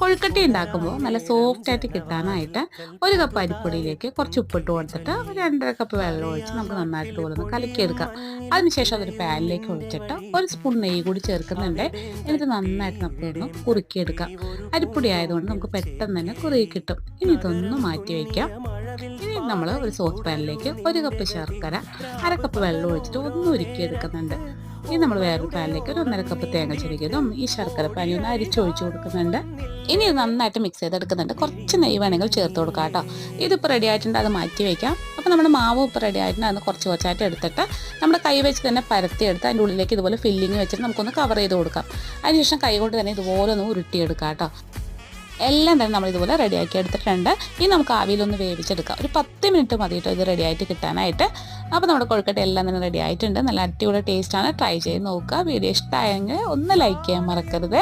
കൊഴുക്കട്ട ഉണ്ടാക്കുമ്പോൾ നല്ല സോഫ്റ്റായിട്ട് കിട്ടാനായിട്ട് 1 കപ്പ് അരിപ്പൊടിയിലേക്ക് കുറച്ച് ഉപ്പിട്ട് കൊടുത്തിട്ട് ഒരു 2.5 കപ്പ് വെള്ളം ഒഴിച്ച് നമുക്ക് നന്നായിട്ട് ഇതുപോലെ ഒന്ന് കലക്കിയെടുക്കാം. അതിനുശേഷം അതൊരു പാനിലേക്ക് ഒഴിച്ചിട്ട് 1 സ്പൂൺ നെയ്യ് കൂടി ചേർക്കുന്നുണ്ട്. എന്നിട്ട് നന്നായിട്ട് നമുക്കൊന്ന് കുറുക്കിയെടുക്കാം. അരിപ്പൊടി ആയതുകൊണ്ട് നമുക്ക് പെട്ടെന്ന് തന്നെ കുറുകി കിട്ടും. ഇനി ഇതൊന്ന് മാറ്റി വയ്ക്കാം. ഇനി നമ്മൾ ഒരു സോസ് പാനിലേക്ക് 1 കപ്പ് ശർക്കര 1/2 കപ്പ് വെള്ളം ഒഴിച്ചിട്ട് ഒന്ന് ഉരുക്കിയെടുക്കുന്നുണ്ട്. ഇനി നമ്മൾ വേറൊരു പാനിലേക്ക് ഒരു 1.5 കപ്പ് തേങ്ങ ചിരകിയതും ഈ ശർക്കര പാനി ഒന്ന് അരിച്ചൊഴിച്ച് കൊടുക്കുന്നുണ്ട്. ഇനി ഇത് നന്നായിട്ട് മിക്സ് ചെയ്തെടുക്കുന്നുണ്ട്. കുറച്ച് നെയ്യ് വേണമെങ്കിൽ ചേർത്ത് കൊടുക്കാം കേട്ടോ. ഇതിപ്പോൾ റെഡി ആയിട്ടുണ്ട്, അത് മാറ്റി വയ്ക്കാം. അപ്പോൾ നമ്മുടെ മാവ് ഇപ്പോൾ റെഡി ആയിട്ടുണ്ട്. അതൊന്ന് കുറച്ച് കുറച്ചായിട്ട് എടുത്തിട്ട് നമ്മുടെ കൈ വെച്ച് തന്നെ പരത്തിയെടുത്ത് അതിൻ്റെ ഉള്ളിലേക്ക് ഇതുപോലെ ഫില്ലിങ് വെച്ചിട്ട് നമുക്കൊന്ന് കവർ ചെയ്ത് കൊടുക്കാം. അതിനുശേഷം കൈ കൊണ്ട് തന്നെ ഇതുപോലെ ഒന്ന് ഉരുട്ടിയെടുക്കാം കേട്ടോ. എല്ലാം തന്നെ നമ്മൾ ഇതുപോലെ റെഡിയാക്കി എടുത്തിട്ടുണ്ട്. ഇനി നമുക്ക് ആവിയിലൊന്ന് വേവിച്ചെടുക്കാം. ഒരു 10 മിനിറ്റ് മതി കേട്ടോ ഇത് റെഡിയായിട്ട് കിട്ടാനായിട്ട്. അപ്പോൾ നമ്മുടെ കൊഴുക്കട്ട എല്ലാം തന്നെ റെഡി ആയിട്ടുണ്ട്. നല്ല അടിപൊളി ടേസ്റ്റാണ്. ട്രൈ ചെയ്ത് നോക്കുക. വീഡിയോ ഇഷ്ടമായെങ്കിൽ ഒന്ന് ലൈക്ക് ചെയ്യാൻ മറക്കരുത്.